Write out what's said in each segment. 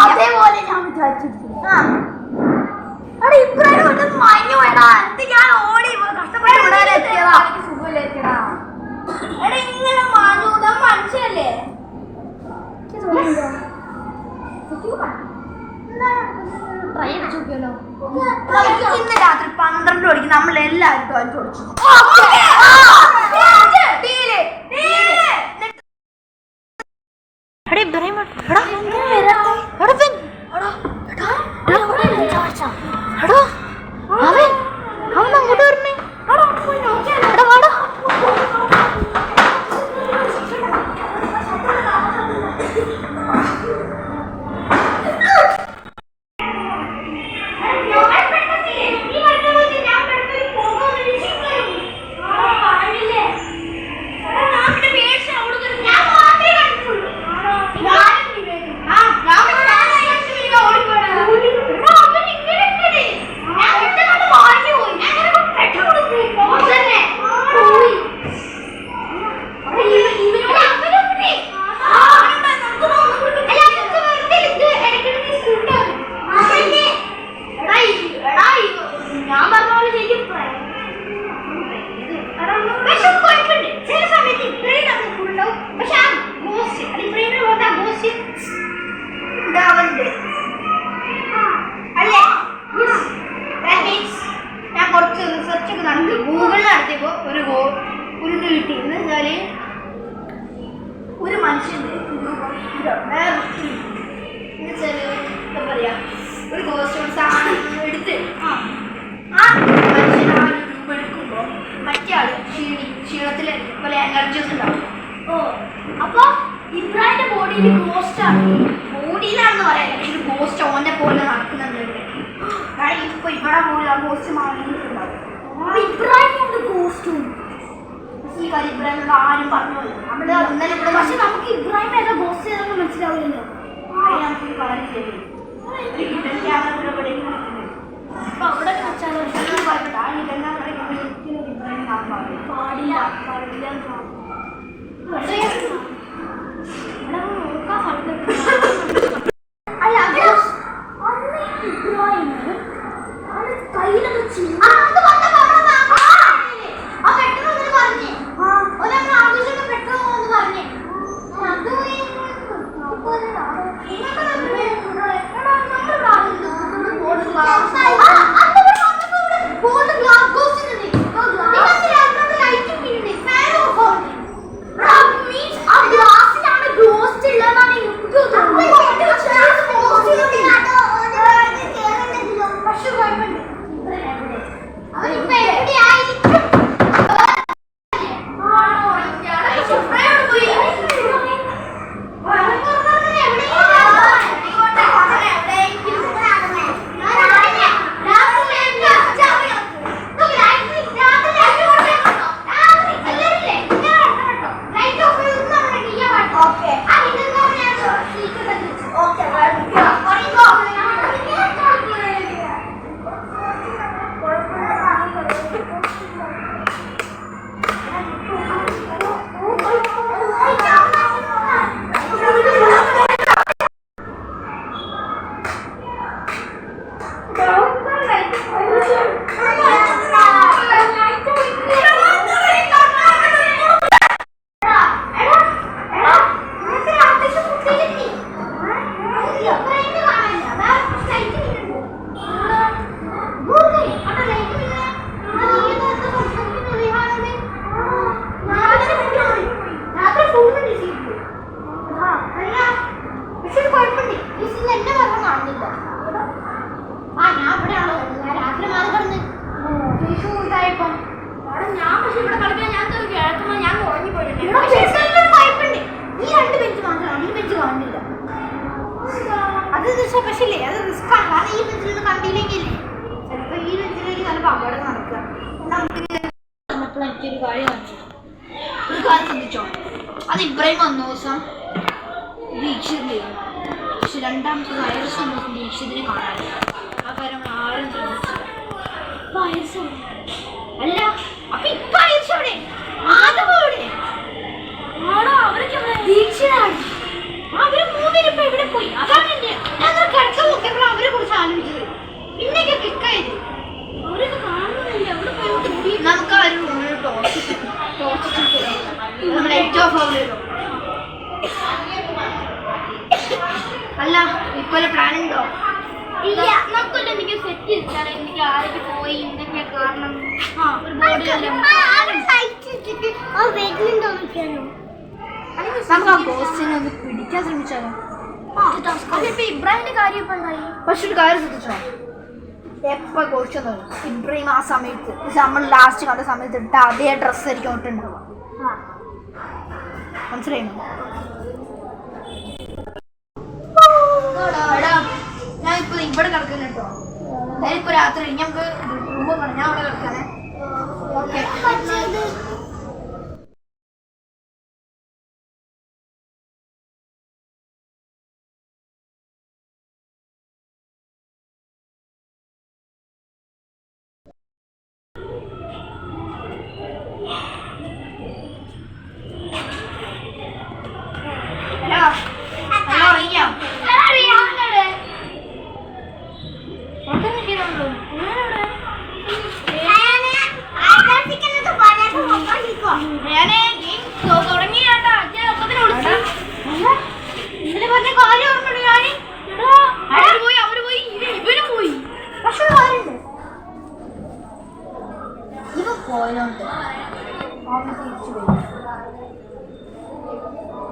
അതേപോലെ ഞാൻ വിചാരിച്ചിരിക്കുന്നു. ഞാൻ ഓടി കഷ്ടപ്പെട്ട് വിടാനെത്തിയതാ. സുഖമില്ലെത്തിയതാ. എടാ ഇങ്ങനെ മാഞ്ഞൂതാ മനുഷ്യല്ലേ? ഇന്ന് രാത്രി 12 മണിക്ക് നമ്മൾ എല്ലാവരും ടോയ്ലറ്റ് ഓടിച്ചു. ഞാൻ കുറച്ച് റിസർച്ച് ഒക്കെ നടത്തി ഗൂഗിളിൽ നടത്തിയപ്പോ ഒരു ഇത് കിട്ടിയെന്ന് വെച്ചാല് ഒരു മനുഷ്യന്റെ എന്താ പറയാ ഒരു കോസ്റ്റ്യൂം സാധനം എടുത്ത് ആ മനുഷ്യൻ ആ ഒരു രൂപം എടുക്കുമ്പോ മറ്റേ ആള് ക്ഷീണത്തില് പോലെ എനർജീസ് ഉണ്ടാവും. ഓ അപ്പൊ ഇബ്രാഹിന്റെ ബോഡിയിൽ ഗോസ്റ്റ് ആണ്. ബോഡിയിലാണെന്ന് പറയാനില്ല, പക്ഷെ ഗോസ്റ്റ് ഓനെ പോലെ നടക്കുന്നുണ്ട്. ഇപ്പൊ ഇവിടെ പോയി ആ ഗോസ്റ്റ് മാറിയിട്ടുണ്ടാവും. ഇബ്രാഹിമുണ്ട് ഗോസ്റ്റും. ഈ കാര്യം ഇബ്രാഹിമിനോട് ആരും പറഞ്ഞു നമ്മള് ഇന്നലെ ഇവിടെ. പക്ഷെ നമുക്ക് ഇബ്രാഹിം ഏതാ ഗോസ്റ്റ് ഏതാണെന്ന് മനസ്സിലാവില്ലല്ലോ. നമുക്കൊരു കാര്യം ചെയ്യും, ഹിഡൻ ക്യാമറ അപ്പൊ അവിടെ വെച്ചാൽ ആ ഹിഡൻ ക്യാമറ ഇബ്രാഹിം കാണാൻ പാടില്ല പാടില്ല. കാര്യം ശ്രദ്ധിച്ചോ, അത് ഇബ്രാഹിം വന്ന ദിവസം ദീക്ഷിതിലായിരുന്നു. പക്ഷെ രണ്ടാമത്തെ വൈറസ് വന്ന ദിവസം ദീക്ഷിതിനെ കാണാനില്ല. ആ കാര്യം നമ്മൾ ആരും ശ്രദ്ധിച്ചില്ല. വൈറസ് അല്ല, അപ്പൊ ഇപ്പൊ അയച്ചോടെ ആദ്യപോലെ ആണോ അവരൊക്കെ ദീക്ഷിതാണ്. അവര് മൂന്നിനിപ്പോ എവിടെ പോയി? അതാണ് എന്റെ ഞാൻ കിടക്കാൻ നോക്കിയപ്പോൾ അവരെ കുറിച്ച് ആലോചിച്ചത്. പിന്നെയൊക്കെ ക്ലിക്കായത് അവരൊക്കെ കാണുന്നില്ല. അവിടെ പോയി നമുക്ക് ആ ഒരു റൂമിൽ ടോർച്ച് ലൈറ്റ് ഓഫ് ആവുമല്ലോ. അല്ല ഇപ്പൊ പ്ലാൻ ഉണ്ടോ? ഇല്ല, നമുക്കൊല്ല എന്തെങ്കിലും സെറ്റ് ചെയ്തിട്ടാണ്. എനിക്ക് ആരൊക്കെ പോയി എന്തൊക്കെ കാരണം നമുക്ക് ആ ഗോസ്റ്റിനെ ഒന്ന് പിടിക്കാൻ ശ്രമിച്ചാലോ? ഇബ്രാഹിമിന്റെ കാര്യം ഇപ്പൊ എന്തായി? പക്ഷെ ഒരു കാര്യം ശ്രദ്ധിച്ചോ, എപ്പോ ഗോസ്റ്റ് ഇബ്രാഹിം ആ സമയത്ത് നമ്മൾ ലാസ്റ്റ് കണ്ട സമയത്ത് ഇട്ട അതേ ഡ്രസ്സ് ആയിരിക്കും ഇട്ടുണ്ടാവുക. മനസ്സിലായിരുന്നു? ഞാൻ ഇപ്പൊ ഇവിടെ കിടക്കുന്നു കേട്ടോ. ഞാനിപ്പോ രാത്രി നമുക്ക് റൂമ് പോകണം. ഞാൻ അവിടെ കിടക്കാനേ. ഓക്കെ.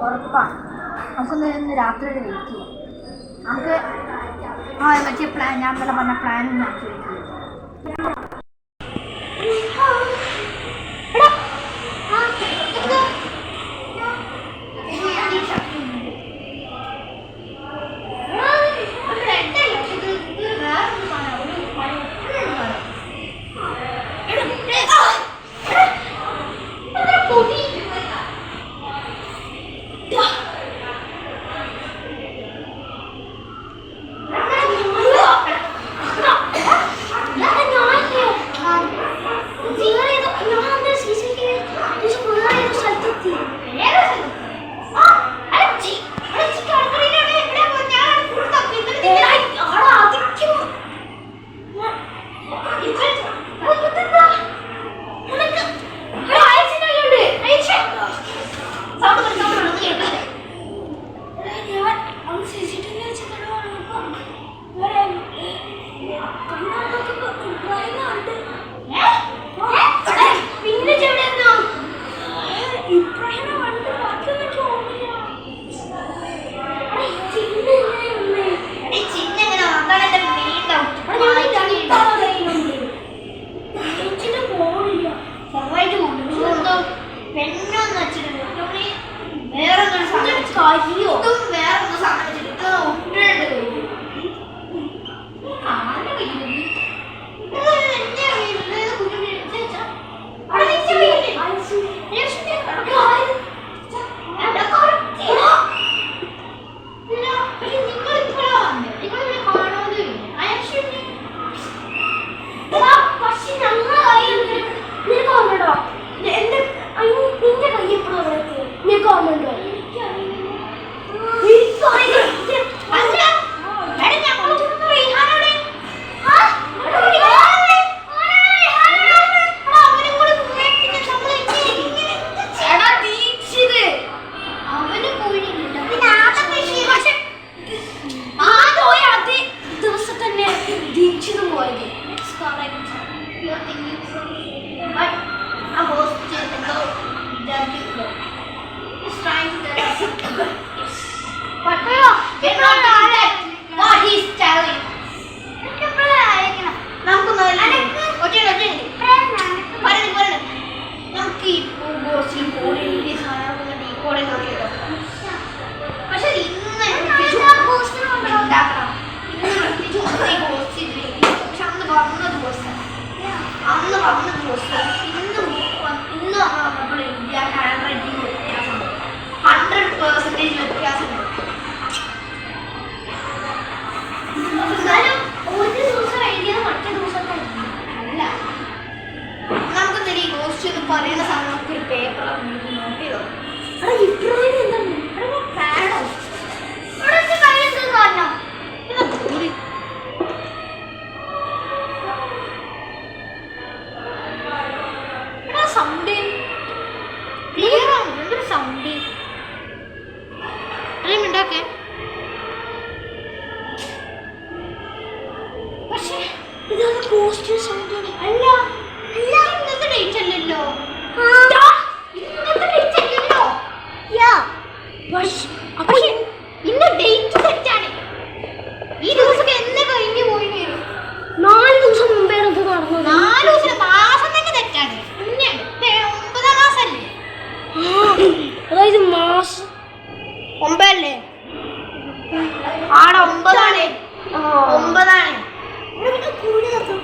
ഉറപ്പാണ് നമുക്കൊന്ന് രാത്രി വെയിറ്റ് ചെയ്യാം. നമുക്ക് മറ്റേ പ്ലാൻ ഞാൻ പറഞ്ഞ പ്ലാനൊന്നും ആക്കി വെക്കാം. But a host is trying അപ്പൊ ഇന്ന ഡേറ്റ് തെറ്റാണ്. ഈ ദിവസമൊക്കെ എന്ന് കഴിഞ്ഞു പോയി. 4 ദിവസം മുമ്പേ ഇത് നടന്നത്. 4 ദിവസം മാസം തന്നെ തെറ്റാണ്. 9 മാസല്ലേ? അതായത് മാസം 9 അല്ലേ? ആടെ 9 ആണ്. 9 ആണ്.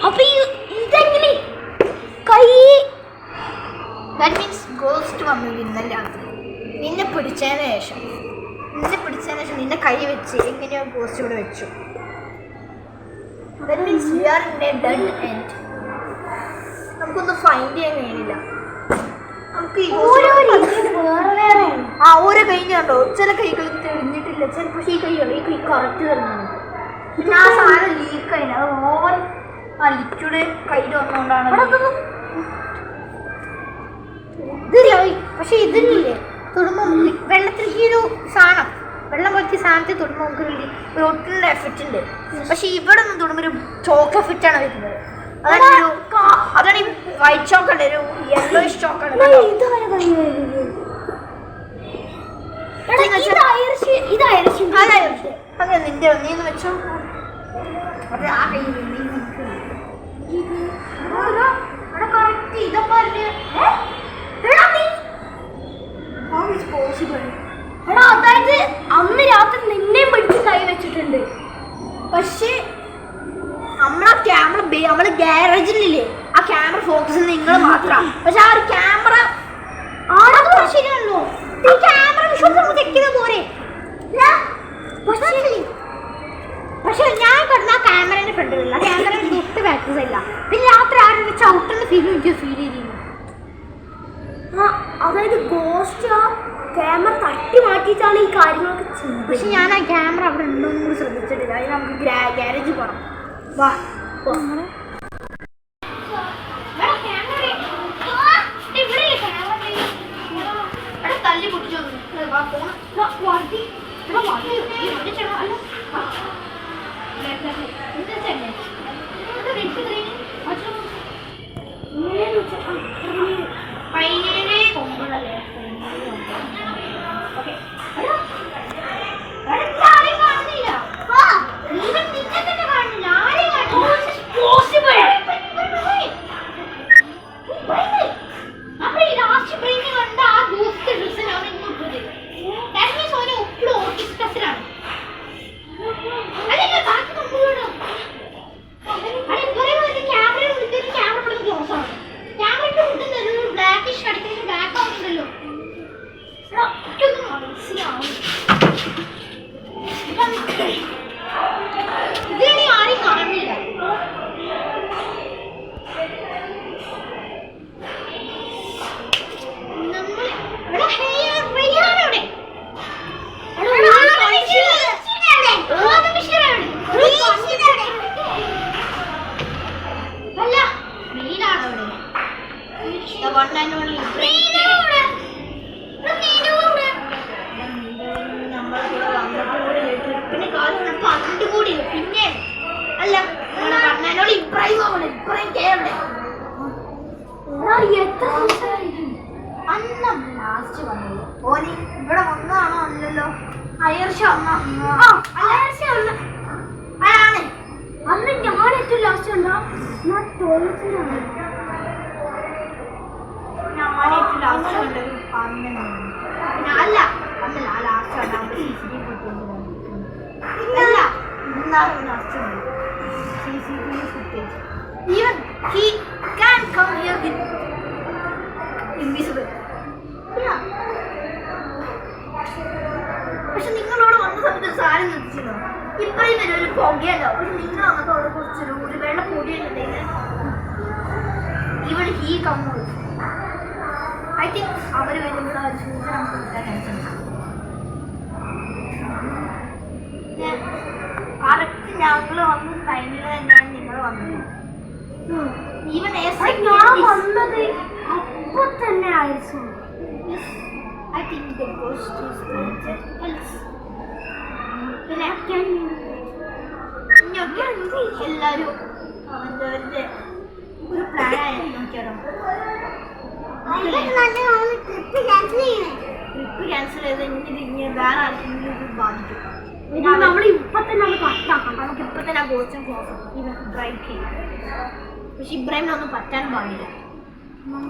അപ്പൊ ഇതെങ്ങനെ കൈ ദാറ്റ് മീൻസ് ഗോസ്റ്റ് വന്നു ഇന്നലെ രാത്രി. നിന്നെ പിടിച്ചതിന് ശേഷം നിന്നെ കൈ വെച്ച് എങ്ങനെയോ ഗോസ്റ്റ് ഇവിടെ വെച്ചു. That means we are in A dead end. നമുക്കൊന്നും ഫൈൻഡ് ചെയ്യാൻ കഴിയില്ല. നമുക്ക് ഓരോ വേറെ ഓരോ കൈ കണ്ടോ? ചില കൈകൾ തെളിഞ്ഞിട്ടില്ല. പക്ഷേ ഈ കൈ കറക്റ്റ് തരുന്നതാണ്. പിന്നെ ആ സാധനം ലീക്ക് ആയില്ല. അത് ഓവർ ലിക്വിഡ് കയ്യിൽ വന്നുകൊണ്ടാണ്. പക്ഷെ ഇതില്ലേ തൊടുമ്പോൾ വെള്ളത്തിൽ ഈ ഒരു സാധനം വെള്ളം പോലത്തെ സാധനത്തിൽ തൊടുമ്പോൾ നമുക്ക് ഒരു ഒട്ടിൻ്റെ എഫക്റ്റ് ഉണ്ട്. പക്ഷെ ഇവിടെ നിന്ന് തൊടുമ്പോൾ ഒരു ചോക്ക് എഫക്റ്റാണ് വരുന്നത്. അതാണ് ഈ വൈറ്റ് ചോക്കാണ്, ഒരു യെല്ലോയിഷ് ചോക്കാണ്. അങ്ങനെ നിന്റെ നീ ഒന്ന് വെച്ചോ. അത് ആ കയ്യിൽ അതായത് അന്ന് രാത്രി നിന്നെയും പിടിച്ച് കൈ വെച്ചിട്ടുണ്ട്. പക്ഷേ നമ്മളെ ഗ്യാരേജിലില്ലേ ആ ക്യാമറ ഫോക്കസ് ചെയ്യുന്നത് നിങ്ങൾ മാത്രമാണ്. പക്ഷെ ആ ഒരു ക്യാമറ ശരിയാണല്ലോ. ഈ ക്യാമറ വിഷ്വൽസ് നമ്മൾ ചെക്ക് ചെയ്ത പോരെ. പക്ഷെ ഞാൻ കിടന്ന ആ ക്യാമറേന്റെ ഫ്രണ്ടിലല്ല, ക്യാമറയുടെ തൊട്ട് ബാക്ക് സൈഡില്ല. പിന്നെ രാത്രി ആരും ചവിട്ടുന്ന ഫീൽ എനിക്ക് ഫീൽ ചെയ്തിരുന്നു. അതായത് ഗോസ്റ്റ് ആ ക്യാമറ തട്ടി മാറ്റിയിട്ടാണ് ഈ കാര്യങ്ങളൊക്കെ ചെയ്യുന്നത്. പക്ഷെ ഞാൻ ആ ക്യാമറ അവിടെ ഉണ്ടോന്നും കൂടി ശ്രദ്ധിച്ചിട്ടില്ല. അതിന് നമുക്ക് ഗ്യാരേജ് പോകണം. വാ തല്ലി പൊട്ടിച്ചു പിന്നെ അല്ല പറഞ്ഞോട് ഇബ്രാഹിം അന്ന് ലാസ്റ്റ് വന്നത് ഓന് ഇവിടെ വന്നതാണോ അല്ലല്ലോ. അയർഷ അയാളാണ് അന്ന് ഞാൻ ഏറ്റവും ലാസ്റ്റ് അല്ല, ഞാൻ ടോയ്ലറ്റിലാണ്. അല്ല അന്നല്ല ആ last CCTV footage. Even he can come here with invisible. Yeah. പക്ഷെ നിങ്ങളോട് വന്ന സമയത്ത് സാരം ശ്രദ്ധിച്ചിരുന്നോ? ഇപ്പഴും വരെ ഒരു പുകയുണ്ടാവും. പക്ഷെ നിങ്ങൾ അങ്ങനത്തെ അവിടെ കുറച്ചൊരു വെള്ള പൊടിയുണ്ടെങ്കിൽ even he come. I think അവർ വരുമ്പോൾ ആ ഒരു സൂചന നമുക്ക് കിട്ടാൻ കറക്റ്റ് ഞങ്ങൾ വന്ന ടൈമിൽ തന്നെയാണ് നിങ്ങൾ വന്നത്. ഈവൻ ഞാൻ വന്നത് അപ്പൊ തന്നെ ആയിരുന്നു. I think the ghost is connected else. എല്ലാവരും അവൻ്റെ ഒരു പ്ലാൻ ആയിരുന്നു. ട്രിപ്പ് ക്യാൻസൽ ക്യാൻസൽ ചെയ്ത് ഇങ്ങനെ വേറെ ആർക്കെങ്കിലും ഇത് ബാധിക്കും. നമ്മൾ ഇപ്പൊ തന്നെ അത് കട്ടാക്കാം. നമുക്ക് ഇപ്പൊ തന്നെ ആ ഗോസ്റ്റൻ ക്ലോസ് ഇബ്രാഹിം. പക്ഷെ ഇബ്രാഹിമിനൊന്നും പറ്റാനും പാടില്ല.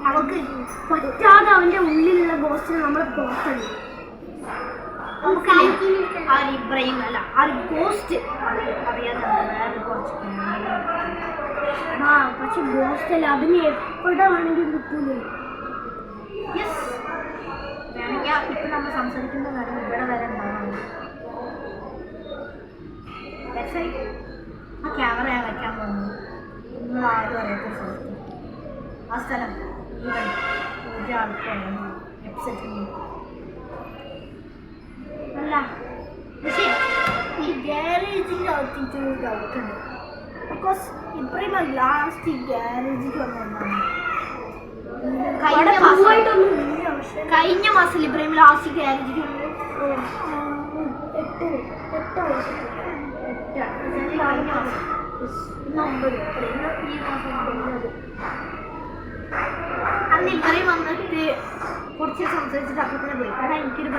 അവർക്ക് പറ്റാതെ അവന്റെ ഉള്ളിലുള്ള ഗോസ്റ്റിനെ നമ്മൾ പുറത്തുണ്ട്. നമുക്ക് ആ ഇബ്രാഹിം അല്ല ആ ഗോസ്റ്റ് അറിയാതെ വേറെ കുറച്ച്. പക്ഷെ ഗോസ്റ്റ് അല്ല, അതിന് എവിടെ വേണമെങ്കിലും കിട്ടൂലേ. യെസ്, വേണമെങ്കിൽ ഇപ്പം നമ്മൾ സംസാരിക്കുന്ന കാര്യം ഇവിടെ വരെ ഉണ്ടാകണം. ആ ക്യാമറ ഞാൻ വയ്ക്കാൻ പോകുന്നു. നിങ്ങൾ ആരും അറിയാത്ത സ്ഥലത്ത് ആ സ്ഥലം ഒരാൾക്കും എപ്സെറ്റ് അല്ല. പക്ഷേ ഈ ഗ്യാരേജിൻ്റെ അകത്തേക്ക് ഒരു ഡൗട്ടുണ്ട്. ബിക്കോസ് ഇപ്പോഴും ലാസ്റ്റ് ഈ ഗ്യാരേജിൽ വന്നതാണ്. കഴിഞ്ഞ മാസം ഇബ്രാഹിം ലാസ്റ്റ് ഗ്യാരേജിൽ വന്നത് 8 വർഷം. അന്ന് ഇബ്രാഹിം വന്നിട്ട് കുറച്ച് സംസാരിച്ചിട്ട് അപ്പം തന്നെ പോയി. കാരണം എനിക്കൊരു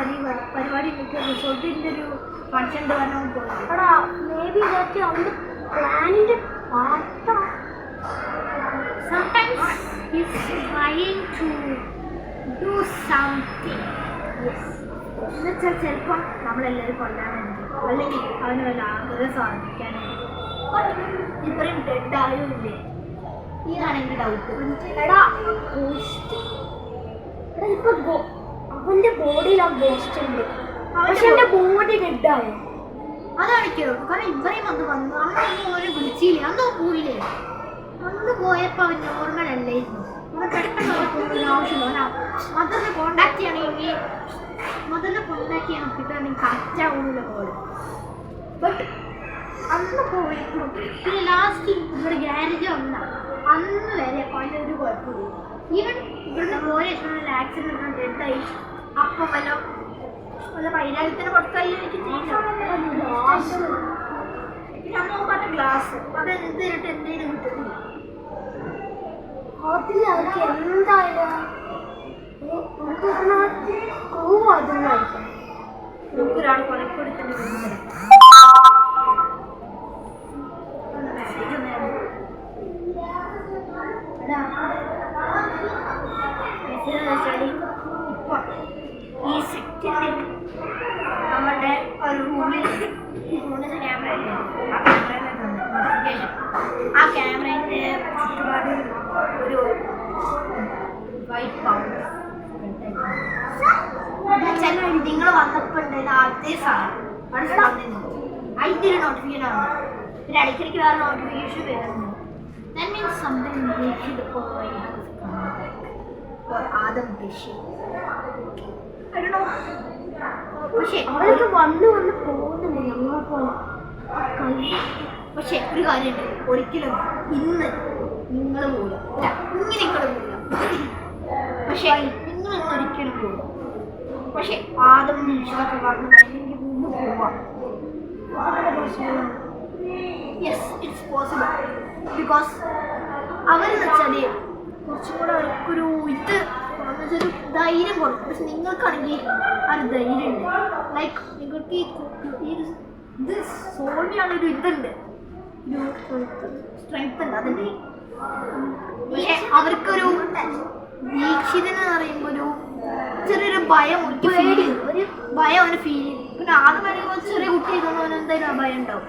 പരിപാടി എനിക്ക് റിസോർട്ടിൻ്റെ ഒരു ഫംഗ്ഷൻ ഉണ്ട് പറഞ്ഞാൽ പോയി. എടാ മേ ബി ഇതൊക്കെ അവൻ്റെ പ്ലാനിൻ്റെ പാർട്ടാണ്. Sometimes he's trying to do something. Yes. എന്നുവെച്ചാൽ ചിലപ്പോൾ നമ്മളെല്ലാവരും കൊല്ലാനായിരിക്കും, അല്ലെങ്കിൽ അവന് വല്ല ആഗ്രഹം സാധിക്കാനായിരിക്കും. ഇത്രയും ഡെഡ് ആയുമില്ലേ? ഇതാണ് എൻ്റെ ഡൗട്ട്. എടാ ഇപ്പൊ അവന്റെ ബോഡിയിൽ ആ ഗോസ്റ്റ് ഉണ്ട്, പക്ഷെ എന്റെ ബോഡി ഡെഡായി. അതാണിക്കോ. കാരണം ഇബ്രാഹിം വന്നു അന്ന് ഓരോ വിളിച്ചില്ലേ, അന്ന് പോയില്ലേ? അന്ന് പോയപ്പോൾ അവൻ നോർമൽ അല്ലായിരുന്നു. അവൻ പെട്ടെന്ന് ആവശ്യമില്ല. മദറിനെ കോണ്ടാക്ട് ചെയ്യണമെങ്കിൽ കിട്ടുകയാണെങ്കിൽ കറക്റ്റ് ആവുന്നില്ല കോള്. ബട്ട് അന്ന് പോയപ്പോഴും പിന്നെ ലാസ്റ്റ് ഇവിടെ ഗ്യാരേജ് വന്ന അന്ന് വരെ അവൻ്റെ ഒരു കുഴപ്പമില്ല. ഈവൻ ഇവിടുന്ന് പോയ ആക്സിഡൻറ്റ് ഡെഡായി. അപ്പം വല്ല വൈരാഗ്യത്തിന് പുറത്തായി എനിക്ക് ചെയ്യില്ല. പിന്നെ അന്ന് നോക്കാത്ത ഗ്ലാസ് അത് എന്തിട്ട് എന്തെങ്കിലും കിട്ടുന്നില്ല. അതിൽ അവർക്ക് എന്തായാലും നമുക്കൊരാൾ കൊലപ്പെടുത്തേണ്ടി വരുന്നില്ല. ഇപ്പൊ ഈ സെക്കൻഡിൽ നമ്മളുടെ ഒരു റൂമിൽ 3 ക്യാമറ ഇല്ലേ, ആ ക്യാമറയിൽ നോട്ടിഫിക്കേഷൻ, ആ ക്യാമറയുടെ ചുറ്റുപാട് ഒരു വൈറ്റ് പൗഡർ നിങ്ങൾ വന്നപ്പോൾ ഉണ്ടായിരുന്ന ആദ്യത്തെ സാധനം അവിടെ വന്നിരുന്നു. അതിൻ്റെ ഒരു നോട്ടിഫിക്കേഷൻ ആണ്. പിന്നെ ഇടയ്ക്കിടയ്ക്ക് വേറെ നോട്ടിഫിക്കേഷൻ വരുന്നു. That means something related or Adam Bishi. I don't know. പക്ഷേ അവരൊക്കെ വന്ന് പോകുന്നുണ്ട് ഞങ്ങളെ പോലെ. പക്ഷേ ഒരു കാര്യമുണ്ട്, ഒരിക്കലും ഇന്ന് നിങ്ങൾ പോകില്ല, ഇങ്ങനെ നിങ്ങൾ പോകില്ല. പക്ഷേ നിങ്ങൾ ഒരിക്കലും പോകില്ല. പക്ഷേ ആദം നിമിഷമൊക്കെ വന്ന് എനിക്ക് മുമ്പ് പോവാം. Yes, it's possible. ബിക്കോസ് അവരെന്ന് വെച്ചാൽ കുറച്ചും കൂടെ അവർക്കൊരു ഒരു ധൈര്യം കൊടുക്കും. പക്ഷെ നിങ്ങൾക്കാണെങ്കിൽ ആ ഒരു ധൈര്യമുണ്ട്. ലൈക്ക് നിങ്ങൾക്ക് ഇത് സോൾവ് ചെയ്യാനൊരു ഇതുണ്ട്, ഒരു സ്ട്രെങ്ത് ഉണ്ട്, അതുണ്ട്. പക്ഷെ അവർക്കൊരു ദീക്ഷിതെന്ന് പറയുമ്പോൾ ഒരു ചെറിയൊരു ഭയം, ഒരു ഭയം അവന് ഫീൽ ചെയ്യും. പിന്നെ ആദ്യം പറയുമ്പോൾ ചെറിയ കുട്ടി ആയതുകൊണ്ട് അവന് എന്തായാലും ആ ഭയം ഉണ്ടാവും.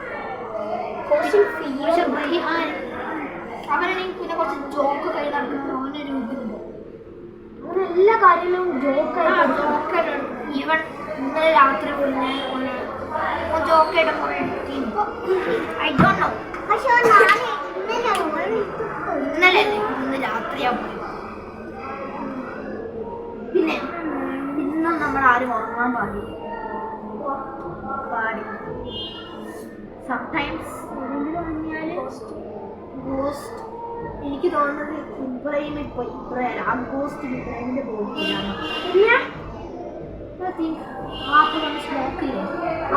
അവനാണെങ്കിൽ പിന്നെ കുറച്ച് ജോക്ക് കൈ നടക്കുന്ന അവനൊരു ഇതുണ്ട്. എല്ലാ കാര്യങ്ങളും ജോക്കായിട്ട് ഈവൻ ഇന്നലെ രാത്രി പോയി ജോക്കായിട്ട് പോയി. ഐ ഡോണ്ട് നോ, പക്ഷെ ഇന്നലെ ഇന്ന് രാത്രിയാ പോയി. പിന്നെ ഇന്നും നമ്മൾ ആരും ഉറങ്ങാൻ പാടില്ല. സംടൈംസ് ഗോസ്റ്റ് എനിക്ക് തോന്നുന്നത് ഇബ്രാഹിം ഇപ്പോൾ ഇബ്രാഹിം ആ ഗോസ്റ്റ് ഇബ്രാഹിമിൻ്റെ ബോഡിയിലാണ്. പിന്നെ സ്മോക്കില്ലേ, ആ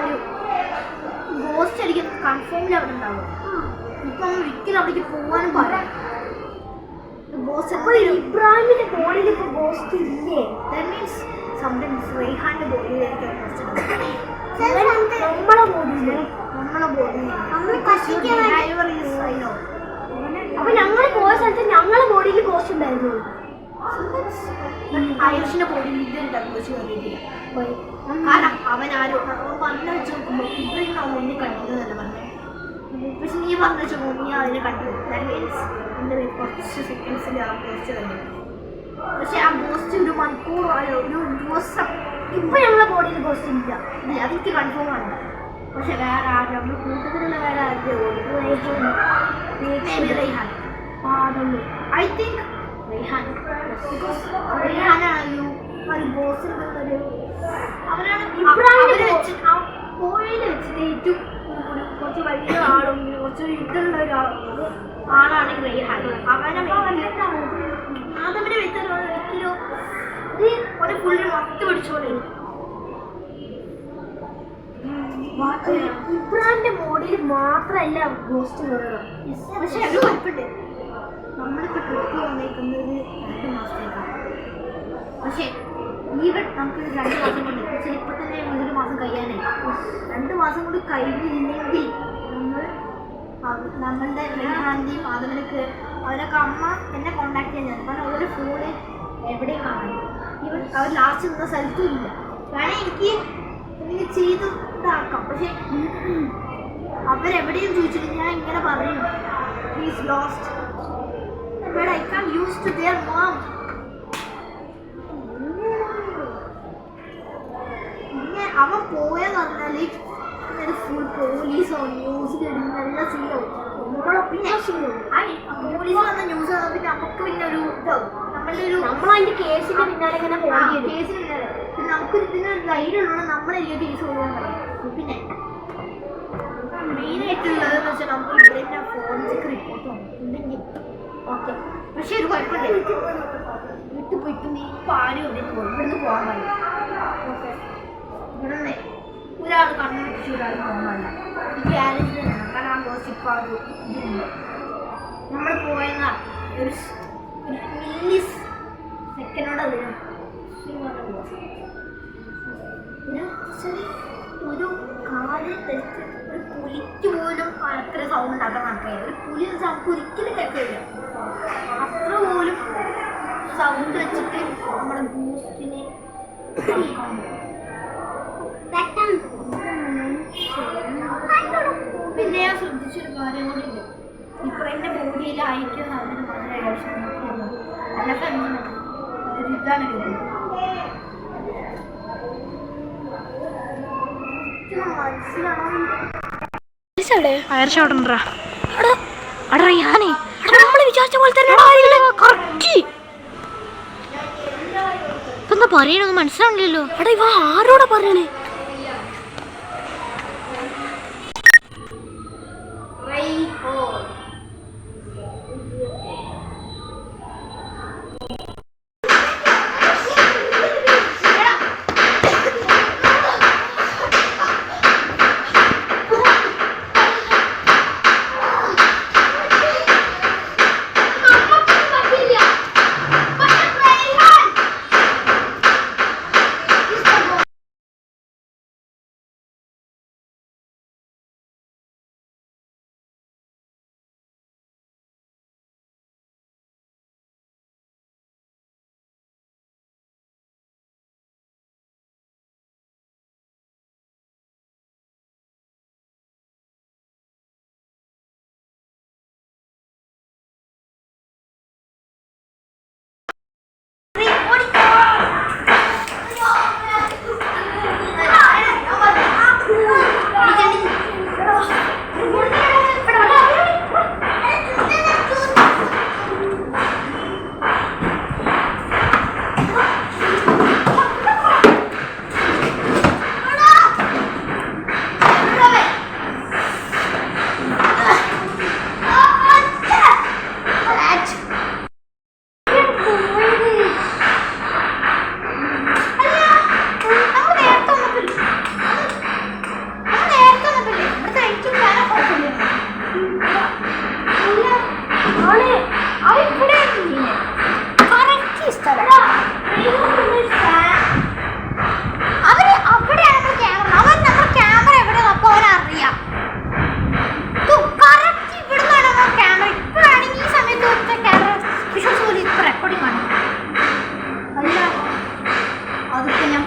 ഒരു ഗോസ്റ്റ് അടിക്കാൻ കൺഫേമിൽ അവിടെ ഉണ്ടാവും. ഇപ്പം നമ്മൾ ഒരിക്കലും അവിടേക്ക് പോകാനും പറയാം. ഗോസ്റ്റ് ഇബ്രാഹിമിന്റെ ബോഡിയിൽ ഇപ്പോൾ ഗോസ്റ്റ് ഇല്ലേ? ദാറ്റ് മീൻസ് സംടൈംസ് റെയ്ഹാന്റെ ബോഡിയിലേക്ക് നമ്മളെ ബോഡിയിൽ അപ്പൊ ഞങ്ങൾ പോയ സ്ഥലത്ത് ഞങ്ങളെ ബോഡിയിൽ പോസ്റ്റ് ഉണ്ടായിരുന്നു. ആയുഷിന്റെ ബോഡിയിൽ ഇതുണ്ടാകും കാരണം അവൻ ആരോ പറഞ്ഞു വെച്ച് നോക്കുമ്പോൾ ഇവരും അവൻ ഒന്നി കണ്ടതെന്നല്ല പറഞ്ഞത്. പക്ഷെ നീ പറഞ്ഞു വെച്ച് നോക്കുമ്പോൾ നീ അതിനെ കണ്ടു. എൻ്റെ കുറച്ച് സെക്കൻഡ്സിൽ ആ പോസ്റ്റ് തന്നെ. പക്ഷെ ആ പോസ്റ്റ് ഒരു മണിക്കൂറായോ ഒരു ദിവസം ഇപ്പൊ ഞങ്ങളെ ബോഡിയിൽ പോസ്റ്റ് ഇല്ല. അതെനിക്ക് കൺഫേം ആണ്. പക്ഷെ വേറെ ആരും നമ്മൾ കൂട്ടത്തിലുള്ള വേറെ ആരുടെ Reyhan I think Reyhan because റെയ്ഹാനാണല്ലോ ഒരു ബോസിനുള്ളൊരു അവരാണ് പോയതിൽ വെച്ചിട്ട് ഏറ്റവും കുറച്ച് വലിയ ആളും കുറച്ച് ഇതുള്ള ആളാണ് റെയ്ഹാൻ. അവനെ ആദമിനെ വെച്ചാൽ ഒരിക്കലും ഒരു ഫുള്ള് മൊത്തം പിടിച്ചോളെ. ഇബ്രാന്റെ ബോഡിയിൽ മാത്രല്ല ഗോസ്റ്റ് കയറണം. പക്ഷെ അത് കുഴപ്പമുണ്ട്. നമ്മളിപ്പോൾ ട്രിപ്പ് വന്നേക്കുന്നത് 2 മാസത്തേക്കാണ്. പക്ഷേ ഈവൻ നമുക്ക് 2 മാസം കൊണ്ട് പക്ഷേ ഇപ്പം തന്നെ 1 മാസം കഴിയാനായി. 2 മാസം കൊണ്ട് കഴിഞ്ഞില്ലെങ്കിൽ നമ്മളുടെ റെയ്ഹാന്റെയും ആദമിനൊക്കെ അവരൊക്കെ അമ്മ എന്നെ കോണ്ടാക്ട് ചെയ്യാൻ കാരണം ഒരു ഫോണ് എവിടെയും കാണാൻ ഈവൻ അവർ ലാസ്റ്റ് നിന്ന സ്ഥലത്തും ഇല്ല. കാരണം എനിക്ക് എന്തെങ്കിലും ചെയ്ത് ഇതാക്കാം. പക്ഷെ അവരെവിടെയും ചോദിച്ചിട്ട് ഞാൻ ഇങ്ങനെ പറയും he's lost but I can use to dear mom. പിന്നെ അവൻ പോയെന്ന് പറഞ്ഞാൽ ഫുൾ പോലീസോ ന്യൂസിലിടുന്ന നല്ല സീനാവും. പിന്നെ പോലീസ് വന്ന ന്യൂസ് പിന്നെ നമുക്ക് പിന്നെ ഒരു ഇതാവും നമ്മളതിന്റെ കേസിന്റെ പിന്നാലെ ഇങ്ങനെ പോകേണ്ടി വരും. കേസിന് പിന്നാലെ പിന്നെ നമുക്ക് ഇതിന് ധൈര്യമുള്ള നമ്മളെല്ലാം കേസ് കൊടുക്കാൻ പറയും. പിന്നെ മെയിനായിട്ടുള്ളതെന്ന് വെച്ചാൽ നമുക്ക് ഇവിടെ ഫോറൻസിക് റിപ്പോർട്ട് ഉണ്ടെങ്കിൽ ഓക്കെ. പക്ഷേ ഒരു കുഴപ്പമില്ല വിട്ടു പോയിട്ട് നീ ഇപ്പം ആരും ഇവിടുന്ന് പോകാൻ പാടില്ല. ഓക്കെ ഇവിടെ ഒരാൾ കണ്ണുപിടിച്ച് ഒരാൾ പോകാൻ പാടില്ല. ഈ ഗ്യാരേജ് തന്നെയാണ് കാരണം ആ ഗോസിപ്പ് ആ ഒരു ഇതുണ്ട്. നമ്മൾ പോയെന്ന ഒരു മില്ലി സെക്കൻഡോടെ വരും ഒരു കാല് തെറ്റ് ഒരു പുലിക്ക് പോലും അത്ര സൗണ്ട് ഉണ്ടാക്കാൻ നടക്കുകയില്ല. ഒരു പുലി നമുക്ക് ഒരിക്കലും കേൾക്കില്ല. അത്ര പോലും സൗണ്ട് വെച്ചിട്ട് നമ്മുടെ ബൂസ്റ്റിനെ പിന്നെ ഞാൻ ശ്രദ്ധിച്ചൊരു കാര്യം കൂടി ഉണ്ട്. ഇപ്പം എൻ്റെ ബോഡിയിൽ അയക്കുന്ന അതിന് വളരെ ആവശ്യം അല്ലാതെ ഒരു ഇതാണ് വരുന്നത്. പറയണൊന്നും മനസ്സിലാവില്ലല്ലോ. എടാ ഇവ ആരോടാ പറയണേ?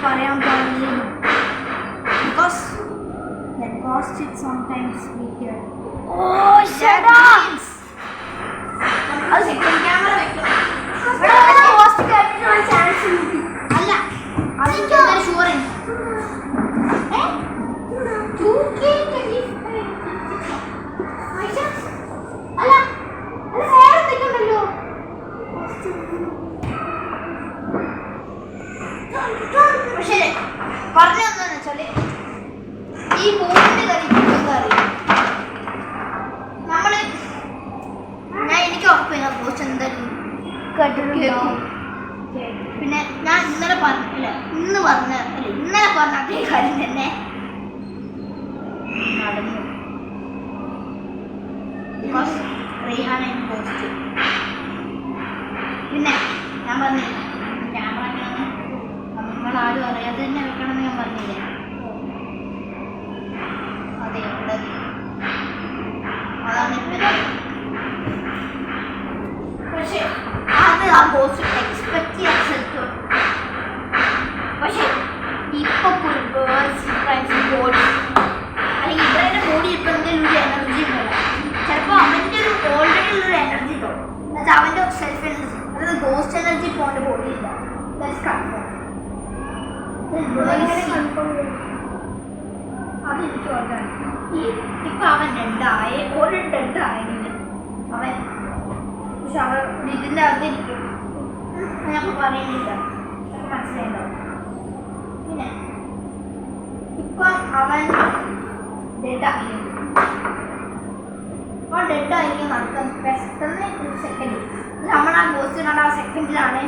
പറയാൻ പാടില്ല. Because the ghost is sometimes we hear. Oh, shut up! അത് സെക്കൻഡ് ക്യാമറ വെക്കണം. പോസ്റ്റ് കേട്ടിട്ടുള്ള ചാൻസ് ഉണ്ട്. അല്ല അതെനിക്ക് എന്തായാലും ഷുവർ ഉണ്ട്. അല്ല അത് വേറെ എന്തൊക്കെയുണ്ടല്ലോ. പക്ഷേ പറഞ്ഞതെന്ന് വെച്ചാല് ഈ ബോട്ടിന്റെ കളിക്കുന്നത് അറിയാം നമ്മള്. ഞാൻ എനിക്ക് ഉറപ്പില്ല പോസ്റ്റ് എന്തായാലും കേൾക്കും. പിന്നെ ഞാൻ ഇന്നലെ പറഞ്ഞ അതേ കാര്യം തന്നെ നടന്നു. Because Rihana post. പിന്നെ ഞാൻ പറഞ്ഞില്ല ക്യാമറ നമ്മളാരും അറിയാതെ തന്നെ വെക്കണമെന്ന് ഞാൻ പറഞ്ഞില്ലേ. അതെ അതാണ് പക്ഷെ അത് ആ പോസ്റ്റ് എക്സ്പെക്ട് ചെയ്യാൻ ശ്രമിച്ചു. പക്ഷെ ഇപ്പൊ ബോഡി അല്ലെങ്കിൽ ഇവരുടെ ബോഡി ഇപ്പൊ എന്തെങ്കിലും ഒരു എനർജി ഉണ്ടല്ലോ. ചിലപ്പോൾ അവൻ്റെ ഒരു ഓൾറെഡി ഉള്ളൊരു എനർജി ഉണ്ടോ എന്നുവെച്ചാൽ അവൻ്റെ സെൽഫ് എനർജി, അതായത് ഗോസ്റ്റ് എനർജി ഇപ്പോൾ അവൻ്റെ ബോഡിയില്ല. അതെനിക്ക് ഓർമ്മ. ഇപ്പൊ അവൻ ഡെഡായി അവൻ. പക്ഷെ അവൻ ഇതിൻ്റെ അകത്തിരിക്കും. ഞങ്ങൾ പറയുന്നില്ല, മനസ്സിലായിട്ടുണ്ടാവും. പിന്നെ ഇപ്പം അവൻ ഡെഡായിരിക്കും നടക്കാൻ പെട്ടെന്ന് ഒരു സെക്കൻഡ്. നമ്മൾ ആ ഗോസ്റ്റ് കണ്ട ആ സെക്കൻഡിലാണ്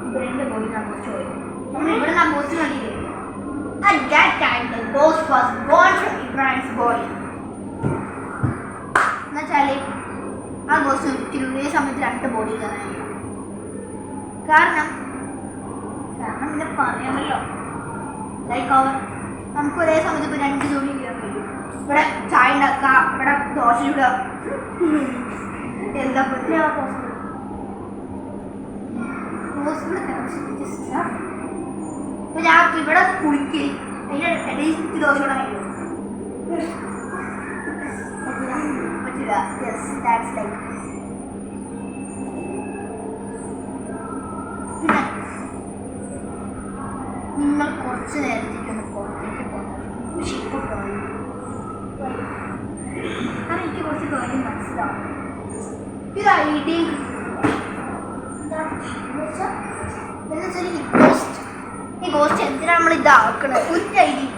ഇവരുടെ ബോഡി ഗോസ്റ്റ് പോയത്. നമ്മൾ ഇവിടെ നിന്ന് ആ ഗോസ്റ്റ് കണ്ടില്ലേ. At that time the ghost was born from Ibrahim's body. എന്നുവെച്ചാൽ ആ ഗോസ്റ്റ് ഒരിക്കലും ഒരേ സമയത്ത് രണ്ട് ബോഡി കയറാനില്ല. കാരണം പിന്നെ പറയാമല്ലോ ലൈക്ക് അവർ നമുക്ക് ഒരേ സമയത്ത് ഇപ്പോൾ രണ്ട് ജോലി ചെയ്യാൻ കഴിയും. ഇവിടെ ചായ ഉണ്ടാക്കുക, ഇവിടെ ദോശ ഇടുക, എന്താ പറ്റുക. ഇപ്പൊ ഞാൻ ഇവിടെ കുളിക്ക് അതിൻ്റെ ഇടയിൽ ദോശ ഇടാൻ കഴിയും പറ്റില്ല. Yes that's like. പിന്നെ നിങ്ങൾ കുറച്ച് നേരത്തേക്കൊന്ന് പുറത്തേക്ക് പോകണം. പക്ഷെ ഇപ്പോൾ പോയി കാരണം എനിക്ക് കുറച്ച് കാര്യം മനസ്സിലാവും. ഒരു ഐഡിയ എന്നുവെച്ചാൽ ഈ ഗോസ്റ്റ് എന്തിനാണ് നമ്മൾ ഇതാക്കണത് ഒരു ഐഡിയ.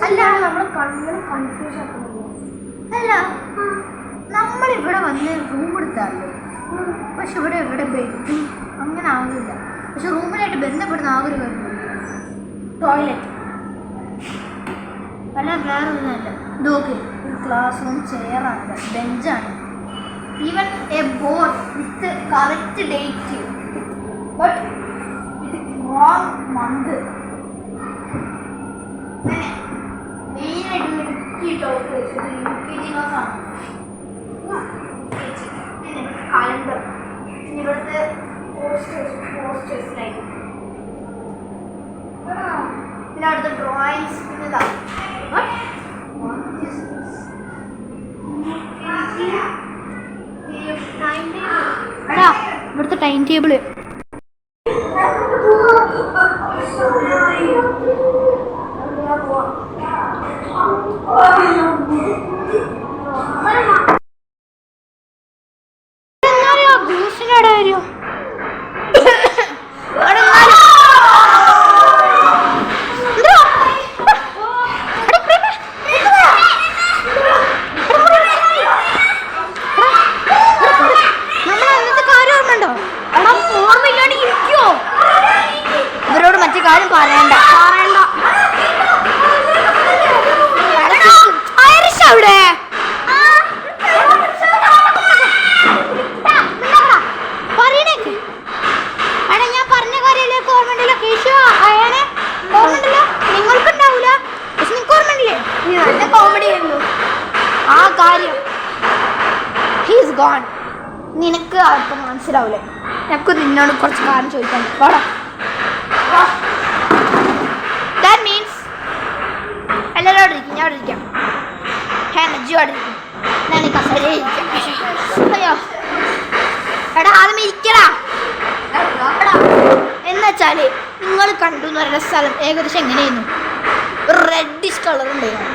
അല്ല നമ്മൾ കണ്ണുകൾ കൺഫ്യൂസ് ആക്കുന്നു. അല്ല നമ്മളിവിടെ വന്ന് റൂം എടുത്താലോ. പക്ഷെ ഇവിടെ ബെഡും അങ്ങനെ ആവില്ല. പക്ഷെ റൂമിലായിട്ട് ബന്ധപ്പെടുന്ന ആ ഒരു കാര്യം ടോയ്ലറ്റ് അല്ല വേറെ ഒന്നുമല്ല. ഇതൊക്കെ ഒരു ക്ലാസ് റൂം ചെയറാണ്, ബെഞ്ചാണ്. Even A board with correct date but ഇത് റോങ് മന്ത്. അങ്ങനെ മെയിനായിട്ട് UKG ക്ലാസ്സാണ്. കലണ്ടർ ഇവിടുത്തെ പോസ്റ്റേഴ്സ് ലൈക്ക് പിന്നെ അടുത്ത ഡ്രോയിങ്സ് പിന്നെ എടാ ഇവിടുത്തെ ടൈം ടേബിള് ഗ്ലൂസിനോടെ വരുമോ. ഇവരോട് മറ്റു കാര്യം പറയണ്ട. അവിടെ പറയണേക്ക് എടാ ഞാൻ പറഞ്ഞ കാര്യമല്ലേ ഓർമ്മണ്ടല്ലോ. കേശു അയാളെ ഓർമ്മണ്ടല്ലോ. നിങ്ങൾക്കുണ്ടാവൂല പക്ഷെ നിങ്ങൾക്ക് ഓർമ്മയില്ലേ. നീ നല്ല കോമഡി ആയിരുന്നു ആ കാര്യം. He's gone. നിനക്ക് ആർക്കും മനസ്സിലാവില്ലേ. ഞങ്ങൾക്ക് നിന്നോട് കുറച്ച് കാര്യം ചോദിക്കാൻ പാടാ. ദാറ്റ് മീൻസ് എല്ലാവരും അവിടെ ഇരിക്കും, ഞാൻ അവിടെ ഇരിക്കാം. എനർജി അവിടെ ഇരിക്കും, ഞാൻ ഈ കസേരയിൽ ഇരിക്കാം. അയ്യോ എടാ ആദ്യം ഇരിക്കടാ. എന്നുവെച്ചാല് നിങ്ങൾ കണ്ടു എന്ന് പറയുന്ന സ്ഥലം ഏകദേശം എങ്ങനെയായിരുന്നു? റെഡിഷ് കളർ ഉണ്ടായിരുന്നു.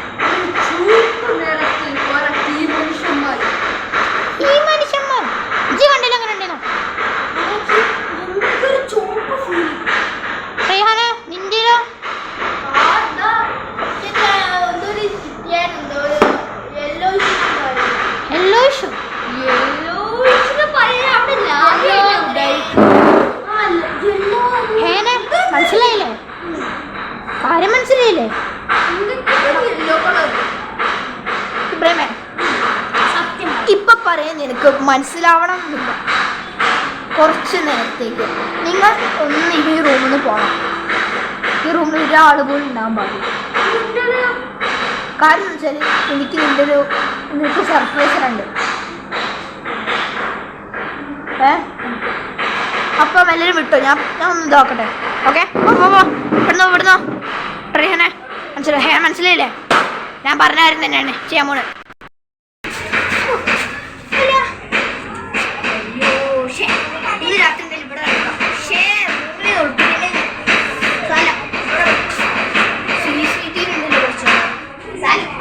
ഈ മനുഷ്യന്മാർ ഇജ്ജ് കണ്ടില്ല അങ്ങനെ ഉണ്ടായിരുന്നു? റെയ്ഹാന നിന്റെയോ? മനസ്സിലായില്ലേ? കാര്യം മനസ്സിലായില്ലേ? ഇബ്രാഹിമേ ഇപ്പൊ പറയാൻ നിനക്ക് മനസ്സിലാവണം എന്നില്ല. കുറച്ച് നേരത്തേക്ക് നിങ്ങൾ ഒന്ന് ഈ റൂമിൽ നിന്ന് പോകണം. ഈ റൂമിൽ ഒരാൾ പോലും ഉണ്ടാകാൻ പാടില്ല. കാരണം എന്ന് വെച്ചാൽ എനിക്ക് നിനക്ക് സർപ്രൈസ് ഉണ്ട്. അപ്പം എല്ലാവരും വിട്ടോ, ഞാൻ ഒന്ന് ഇതാക്കട്ടെ. ഓക്കെ ഇവിടുന്നോ റെയ്ഹാനെ മനസ്സിലായില്ലേ? ഞാൻ പറഞ്ഞ കാര്യം തന്നെയാണ് ചെയ്യാൻ പോണ്. ഇന്ന് രാത്രി ഇവിടെ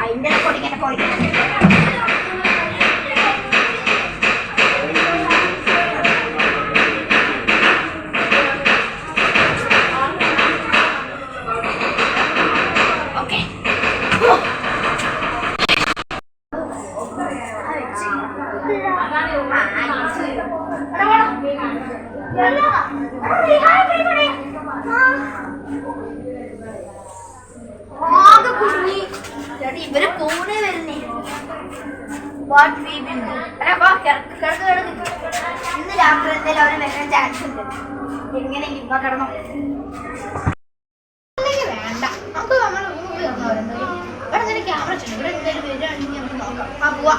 അതിൻ്റെ പൊടിക്കട്ടെ. ഇവര് പോണേ വരുന്നേ. ഇന്ന് രാത്രി എന്തായാലും അവര് വരാൻ ചാൻസ് ഉണ്ട്. എങ്ങനെയെങ്കിലും ഇപ്പൊ കിടന്നോ? വേണ്ട, നമുക്ക് നമ്മൾ ഇവിടെ എന്തെങ്കിലും ക്യാമറ വെച്ചിട്ടുണ്ട്. ഇവിടെ എന്തായാലും വരികയാണെങ്കിൽ നമുക്ക് നോക്കാം. ആ പോവാ.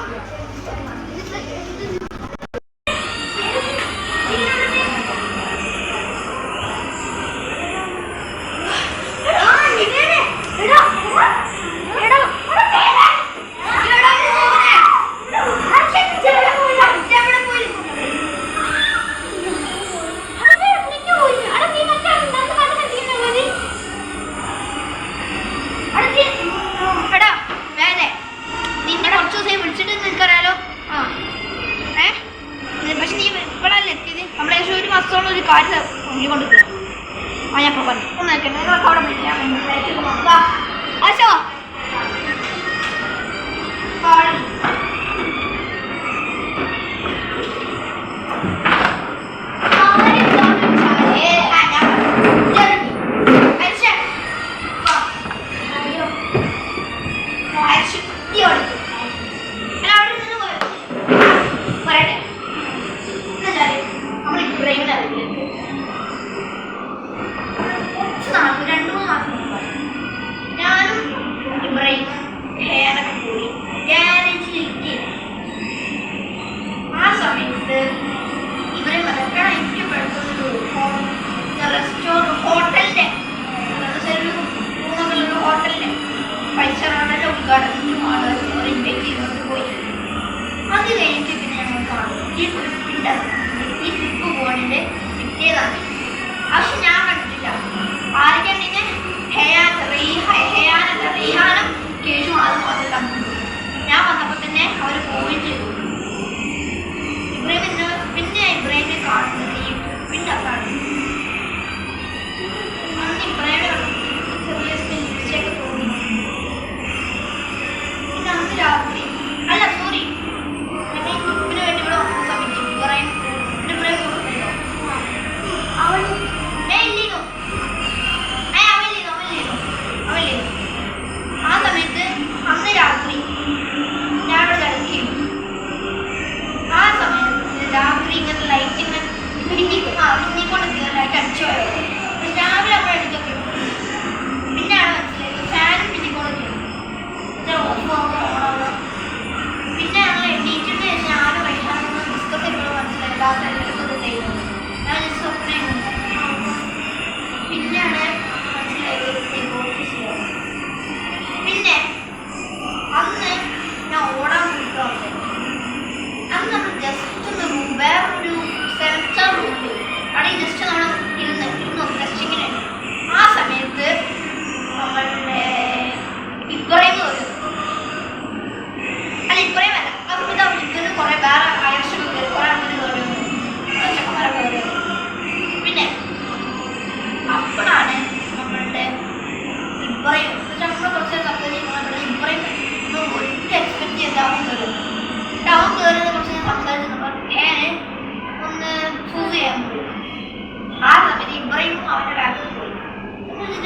പക്ഷെ നീ ഇപ്പോഴല്ലേ എത്തിയത്? നമ്മളേകദേശം ഒരു മാസത്തോളം ഒരു കാര്യം കൊണ്ടുപോകും. ആ ഞാൻ ഇപ്പോൾ പറഞ്ഞു ഒന്ന് നോക്കട്ടെ. നിങ്ങളൊക്കെ അവിടെ ആശോ ഞാനും ഇബ്രാഹിം ഹേനൊക്കെ കൂടി ഗ്യാരേജിൽ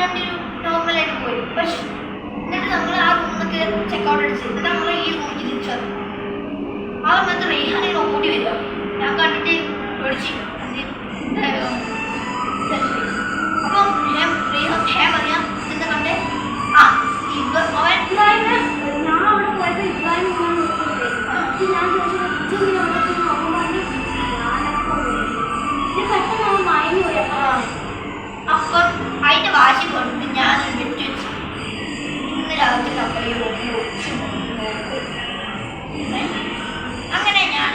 വണ്ടി ഒരു നോർമലായിട്ട് പോയി. പക്ഷെ എന്നിട്ട് നമ്മൾ ആ റൂമിലൊക്കെ ചെക്കൗട്ട് അടിച്ച് എന്നിട്ട് നമ്മൾ ഈ റൂമിൽ തിരിച്ചു വന്നു. ആ സമയത്ത് റെയ്ഹാനെ ഓടി വരിക. ഞാൻ കണ്ടിട്ട് പേടിച്ച് അപ്പം ഷേ പറയാം എന്താ കണ്ടേ ആ അവൻ ഞാൻ അവിടെ പോയപ്പോ ഇബ്രാഹിം ഞാൻ ചോദിച്ചു പെട്ടെന്ന് അവൻ മയങ്ങി പോയി. അപ്പം അതിന്റെ വാശി കൊണ്ട് ഞാൻ വെട്ടി വെച്ചു. ഇന്ന് രാത്രി നമ്മൾ ഈ റൂമിൽ ഒളിച്ചു നോക്കും. അങ്ങനെ ഞാൻ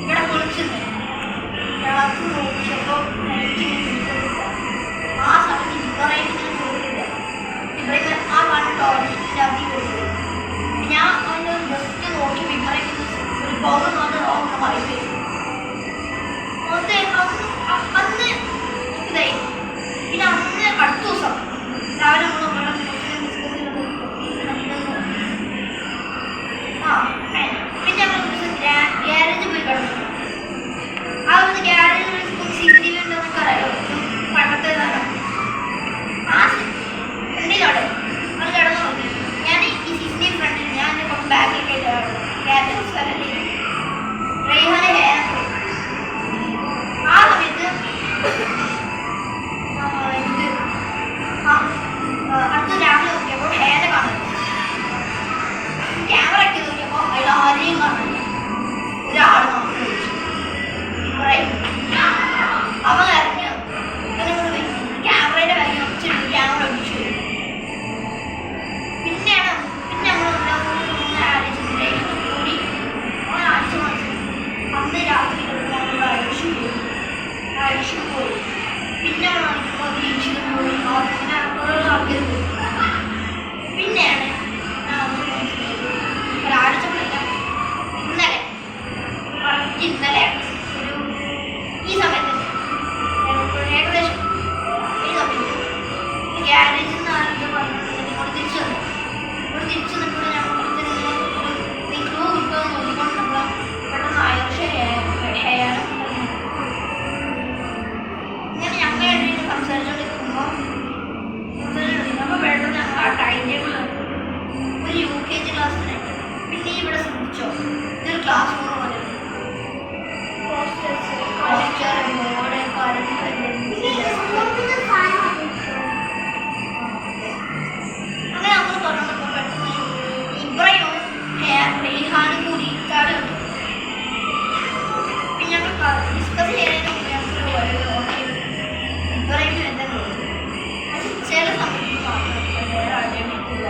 ഇവിടെ കുളിച്ചു രാത്രി നോക്കിയപ്പോൾ ആ സമയത്ത് ഇബ്രാഹിമിന് തോന്നില്ല. ഇബ്രാഹിം ആ കാണുന്ന ടോയ്ലറ്റിൻ്റെ അതി കൊടുത്തു. ഞാൻ അവൻ്റെ ജസ്റ്റ് നോക്കി ഇബ്രാഹിമിന് ഒരു പൗരം മാത്രം നോക്കുന്ന വായ്പ അന്ന് ഇതായി. പിന്നെ അന്ന് അടുത്ത ദിവസം രാവിലെ നമ്മൾ ഡിസ്കസ് പിന്നെ നമ്മൾ ഗ്യാരേജ് പോയി കിടന്നു. ആ ഒന്ന് ഗ്യാരേജിൽ CCTV ഉണ്ടെന്നൊക്കെ അറിയാലോ, പണ്ടത്തെ കാലം. ആ ഫ്രണ്ടിലാണ് അത് കിടന്നു നോക്കി. ഞാൻ ഈ CCTV ഫ്രണ്ടിൽ ഞാൻ എൻ്റെ കുറച്ച് ബാക്കിലേക്ക് ഗ്യാരേജ് സ്ഥലമല്ലേ റെയ്ഹാനെ ഹെയർ ആ സമയത്ത് അടുത്ത രാവിലെ നോക്കിയപ്പോൾ ഹെയറെ കാണുന്നു. ക്യാമറ ഒക്കെ നോക്കിയപ്പോൾ അതിൽ ആരെയും കാണുന്നു. ഒരാൾ മാത്രം വിളിച്ചു അവൻ ഇറങ്ങി ക്യാമറയുടെ കാര്യം വെച്ചിട്ട് ക്യാമറ ഒഴിച്ചു വരും. പിന്നെ നമ്മൾ ആലോചിച്ചിട്ട് കൂടി അവൻ ആഴ്ച മാസം അന്ന് രാത്രി നമ്മൾ അഴിച്ചു പോയി. പിന്നെ പ്രതീക്ഷിച്ചു പോയി. അങ്ങനെ ഓരോ ആൾക്കാർ പോയി. പിന്നെയാണ് ഒരാഴ്ച ഇന്നലെ ഒരു ഈ സമയത്ത് ഏകദേശം ഈ സമയത്ത് ഗ്യാരേജിൽ നിന്ന് ആരെങ്കിലും പറഞ്ഞിട്ട് ഇങ്ങോട്ട് തിരിച്ചു വന്നു. ഇവിടെ തിരിച്ചു നിന്നിട്ട് ഞങ്ങൾ കുറച്ച് ക്ലൂ കിട്ടുമെന്ന് നോക്കിക്കൊണ്ട് നമ്മൾ പെട്ടെന്ന് ഹെയർ ഇങ്ങനെ ഞങ്ങൾ സംസാരിച്ചുകൊണ്ടിരിക്കുമ്പോൾ പെട്ടെന്ന് ഞങ്ങൾ ആ ടൈം ടേബിൾ ഒരു UKG ക്ലാസ്സിനായിട്ട്. പിന്നെ ഇവിടെ ശ്രദ്ധിച്ചോ ഇതൊരു ക്ലാസ് റൂം പോലെ അങ്ങനെ നമ്മൾ പറഞ്ഞപ്പോൾ പെട്ടെന്ന് ഇബ്രാഹിമും റെയ്ഹാനും കൂടി താഴെ വന്നു. പിന്നെ ഞങ്ങൾ ഡിസ്കസ് ചെയ്യാനും ഇബ്രാഹിമിന് എന്താ ചില സമയത്ത് മാത്രം വേറെ ആരെയും കിട്ടില്ല.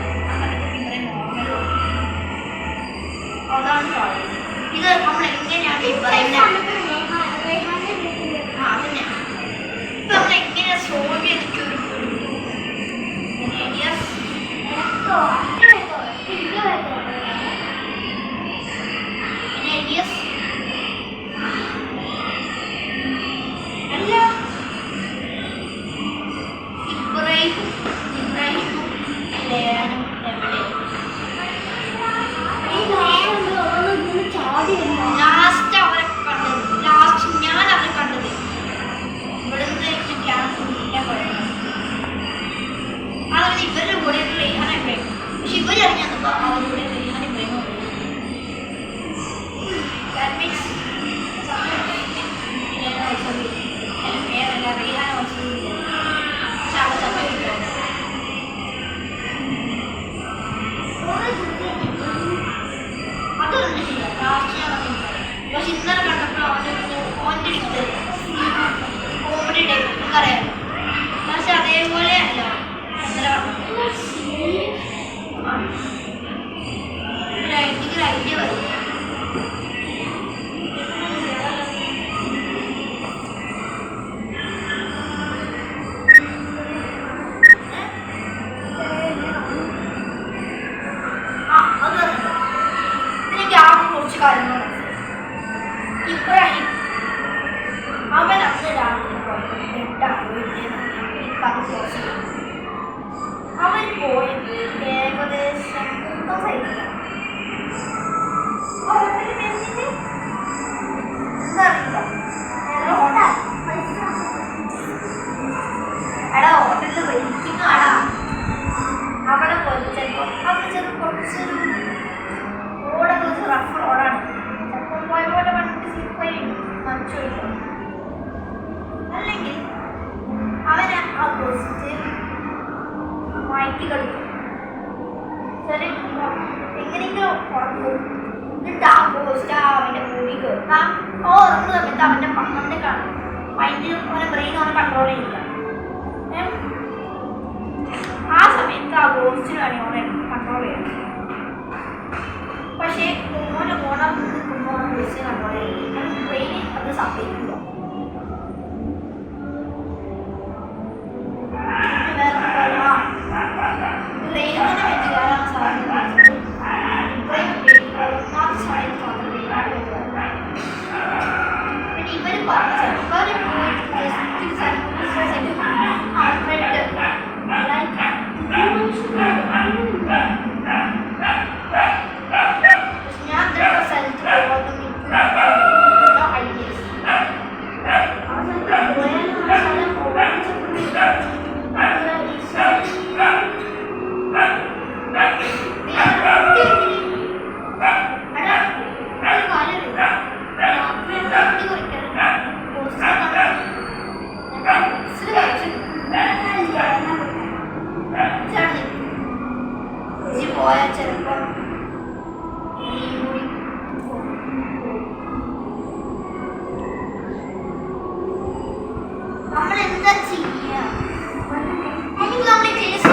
പൊട്ടിക്കളിക്കും. എങ്ങനെയെങ്കിലും ഉറങ്ങും. എന്നിട്ട് ആ ഗോസ്റ്റ് അവൻ്റെ മൂവി കയറും. ഉറങ്ങുന്ന സമയത്ത് അവൻ്റെ മൈൻഡ് അവനെ ബ്രെയിൻ അവനെ കൺട്രോൾ ചെയ്യില്ല. ആ സമയത്ത് ആ ഗോസ്റ്റിന് വേണമെങ്കിൽ അവനെ കൺട്രോൾ ചെയ്യണം. പക്ഷേ ഓനെ നിൽക്കുമ്പോൾ ആ ഗോസ്റ്റിനെ കൺട്രോൾ ചെയ്യും. ബ്രെയിന് അത് സമ്മതിക്കില്ല. ബ്രെയിനിനെ വെച്ച് കയറാൻ സാധിക്കുന്നത് പിന്നെ ഇവർ ഞാൻ സ്ഥലത്ത് ഐഡിയസ് പോയാൽ ചിലപ്പോൾ നമ്മൾ എന്താ ചെയ്യുക? അല്ലെങ്കിൽ നമ്മൾ ഈ കേസ്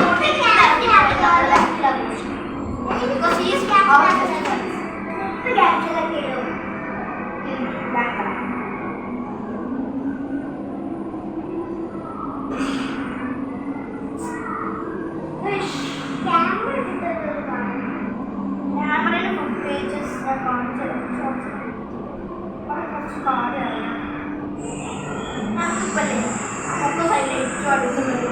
ക്യാമറയിൽ ഫുട്ടേജസ് ഞാൻ കാണിച്ചത് കുറച്ച് കാര്യമാണ്. നമുക്കിപ്പല്ലേ മൊത്തം സൈഡിൽ ഏറ്റവും അടുത്തുള്ളത്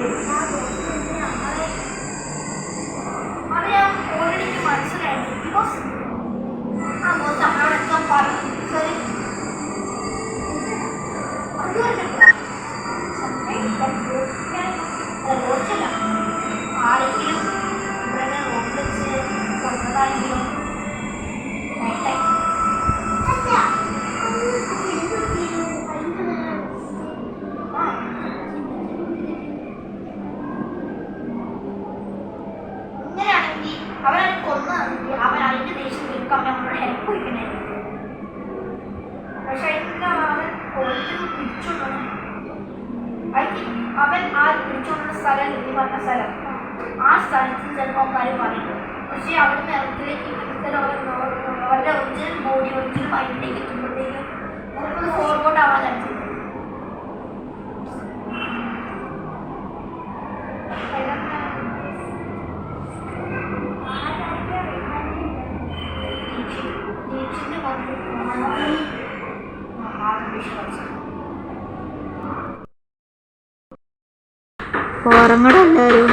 അത് ഞാൻ ഓൾറെഡി മനസ്സിലായി. ബിക്കോസ് ആ മോശം നമ്മളോടൊക്കെ പറഞ്ഞു സോറി അത് മോശമല്ല ആരെങ്കിലും ഇവിടെ നോക്കിച്ച് കൊണ്ടതാണെങ്കിലും ഇങ്ങനെയാണെങ്കിൽ അവനെ കൊന്നാണെങ്കിൽ അവൻ അതിൻ്റെ ദേഷ്യം തീർക്കും. അവൻ നമ്മളോട് ഹെൽപ്പ് വയ്ക്കണായിരുന്നു. പക്ഷെ എന്താണ് അവൻ കൊല്ലുന്നത് പിടിച്ചോണ്ടാണ്. ഐ തിങ്ക് അവൻ ആ പിടിച്ചോണ്ടുള്ള സ്ഥലം എന്ന് പറഞ്ഞ സ്ഥലം ആ സ്ഥലത്ത് ചിലപ്പോൾ കാര്യം പറയുന്നത്. പക്ഷേ അവിടെ നിറത്തിലേക്ക് അവരുടെ ഒറിജിനൽ ബോഡി ഒറിജിനൽ മൈൻഡിലേക്ക് എത്തുമ്പോഴത്തേക്കും ചിലപ്പോൾ ഫോർവേഡ് ആവാൻ ചാൻസ്. ഉറങ്ങണം എല്ലാവരും.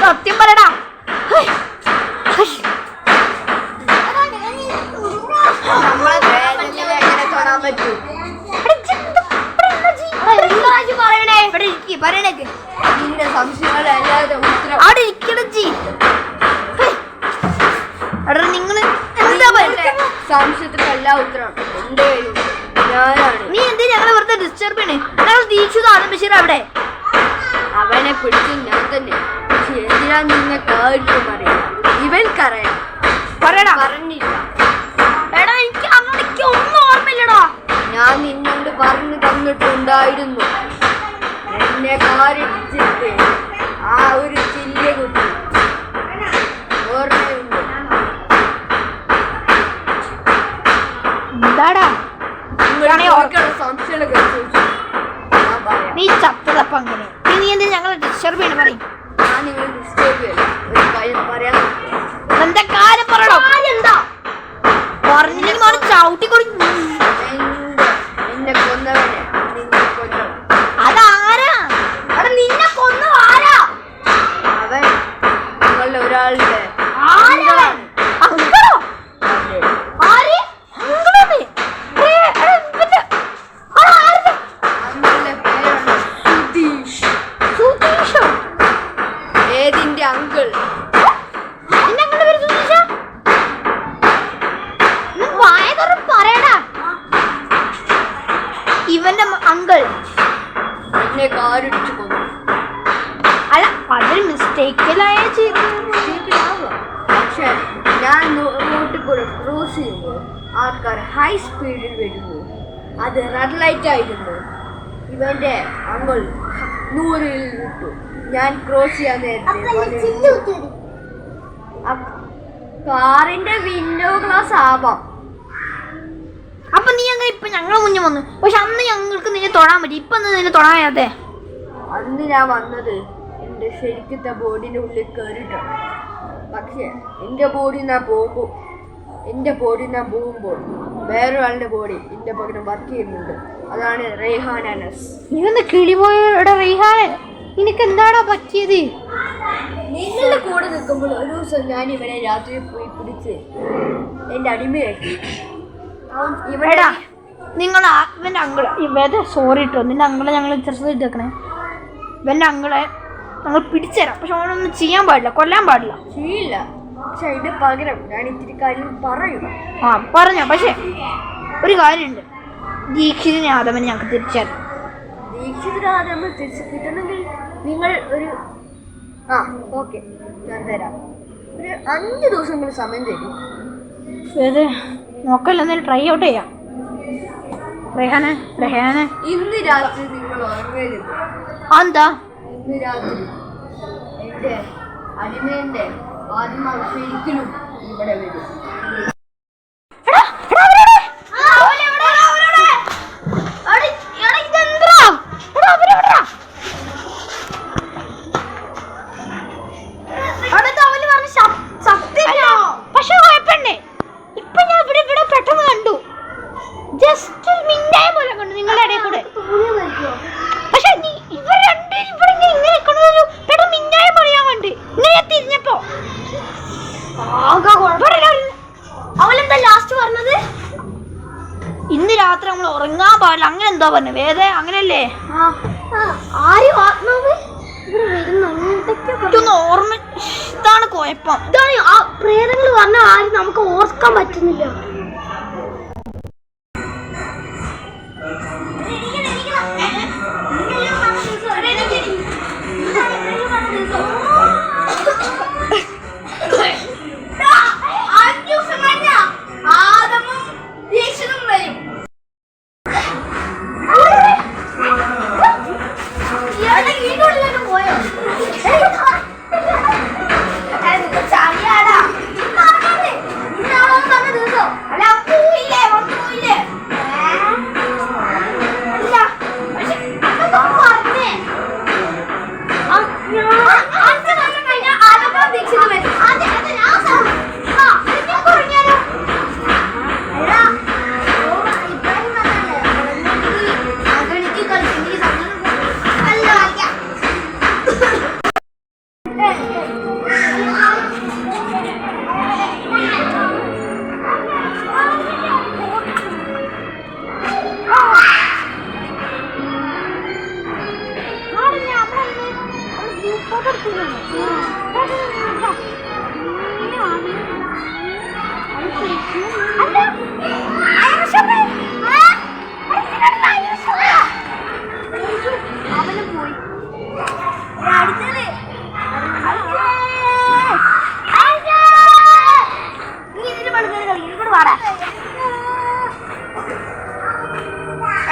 സത്യം പറയടാ. നിങ്ങള് സംശയത്തിനല്ല ഉത്തരം എന്റെ ഞാനാണ്. നീ എന്ത് ഞങ്ങളെ വെറുതെ ഡിസ്റ്റർബ് ചെയ്യണേ? ഞങ്ങൾ തിരിച്ചു ആദ്യം ബഷീർ അവിടെ അവനെ പിടിച്ച് ഞാൻ തന്നെ. എന്തിനാ നിങ്ങൾക്ക് ആർക്കും പറയാം? ഇവൻക്കറിയാം. പറയടാ. പറഞ്ഞില്ല. എടാ എനിക്ക് അന്നെനിക്ക് ഒന്നും ഓർമ്മയില്ലടാ. ഞാൻ നിന്നോട് പറഞ്ഞു തന്നിട്ടുണ്ടായിരുന്നു. എന്നെ കാരിച്ചിട്ട് ആ ഒരു ചില്ല കുട്ടി ഓർമ്മയുണ്ട്. എന്താടാ സംശയമൊക്കെ നീ ചത്തതപ്പ അങ്ങനെ? നീ എന്ത് ഞങ്ങൾ ഡിസ്റ്റർബ് ചെയ്യണ പറയും? ഞാൻ നിങ്ങൾ ഡിസ്റ്റർബ് ചെയ്യല്ല. ഒരു കാര്യം പറയാൻ എന്താ കാര്യം പറയണോ? എന്താ പറഞ്ഞില്ലെങ്കിൽ ചവിട്ടി കൊടുക്കും. എന്റെ കൂടെ ക്രോസ് ചെയ്യുമ്പോൾ ആൾക്കാർ ഹൈ സ്പീഡിൽ വരുന്നു. അത് റെഡ് ലൈറ്റ് ആയിരുന്നു. ഇവന്റെ അങ്കിൾ 100-ൽ വിട്ടു. ഞാൻ ക്രോസ് ചെയ്യാൻ നേരത്തെ കാറിന്റെ വിൻഡോ ഗ്ലാസ് ആവാം. അപ്പൊ നീ അങ്ങനെ ഇപ്പൊ ഞങ്ങളെ മുന്നിൽ വന്നു. പക്ഷെ അന്ന് ഞങ്ങൾക്ക് നിന്നെ തൊടാൻ പറ്റി. ഇപ്പൊ നിന്നെ തൊടാൻ കഴിയാതെ. അന്ന് ഞാൻ വന്നത് എൻ്റെ ശരിക്കത്തെ ബോഡിൻ്റെ ഉള്ളിൽ കയറിയിട്ടാണ്. പക്ഷേ എൻ്റെ ബോഡി ഞാൻ പോകുമ്പോൾ വേറൊരാളുടെ ബോഡി എൻ്റെ പകരം വർക്ക് ചെയ്യുന്നുണ്ട്. അതാണ് റെയ്ഹാൻ അനസ്. നീ ഒന്ന് കിളിപോയുടെ റെയ്ഹാനെ, നിനക്ക് എന്താണോ പറ്റിയത്? നിങ്ങളുടെ കൂടെ നിൽക്കുമ്പോൾ ഒരു ദിവസം ഞാൻ ഇവനെ രാത്രി പോയി പിടിച്ച് എൻ്റെ അടിമയാക്കി. ഇവിടെ നിങ്ങൾ ഇവൻ്റെ അങ്കിള് ഇവരുടെ സോറി ഇട്ടോ, നിന്റെ അങ്കിളെ ഞങ്ങൾ ചെറുതായിട്ട് വെക്കണേ. ഇവൻ്റെ അങ്കിളെ ഞങ്ങൾ പിടിച്ചുതരാം. പക്ഷെ അവനൊന്നും ചെയ്യാൻ പാടില്ല, കൊല്ലാൻ പാടില്ല. ചെയ്യില്ല. പക്ഷെ അതിന്റെ പകരം ഞാൻ ഇത്തിരി കാര്യം പറയും. പറഞ്ഞോ. പക്ഷെ ഒരു കാര്യമുണ്ട്, ദീക്ഷിതിനെ ആദമനെ ഞങ്ങൾക്ക് തിരിച്ചറിയാം. ദീക്ഷിതിനെ ആദമൻ തിരിച്ച് കിട്ടണമെങ്കിൽ നിങ്ങൾ ഒരു ഓക്കെ ഞാൻ തരാം. ഒരു 5 ദിവസം കൂടി സമയം തരും. ഇത് നോക്കല്ല, എന്തായാലും ട്രൈ ഔട്ട് ചെയ്യാം. റെഹാനെ ഇന്ന് രാത്രി നിങ്ങൾ ഉറങ്ങരുത്. എന്താ? ഇന്ന് രാത്രി എൻ്റെ അടിമേൻ്റെ ആത്മാവ് ശരിക്കും ഇവിടെ വരും. പക്ഷെ കുഴപ്പമുണ്ട്. ഇപ്പൊ ഞാൻ ഇവിടെ പെട്ടെന്ന് കണ്ടു, ജസ്റ്റ് മിന്നായ പോലെ കണ്ടു നിങ്ങളുടെ ഇടയിൽ കൂടെ. പക്ഷെ ഇവർ രണ്ടുപേരും ഇവിടെ ഇങ്ങനെ നിൽക്കണൊരു പെട്ടെന്ന് മിന്നായ പോലെ ഞാൻ കണ്ട്. ഇങ്ങനെ തിരിഞ്ഞപ്പോ അവലെന്താ ലാസ്റ്റ് പറഞ്ഞത്? ഇന്ന് രാത്രി നമ്മൾ ഉറങ്ങാൻ പാടില്ല, അങ്ങനെ എന്താ പറഞ്ഞത്? വേദ അങ്ങനല്ലേ? ആരും ആത്മാവ് ഇതൊന്നും ഓർമ്മ. ഇതാണ് കുഴപ്പം. ഇതാണ് ആ പ്രേതങ്ങൾ പറഞ്ഞാൽ ആരും നമുക്ക് ഓർക്കാൻ പറ്റുന്നില്ല.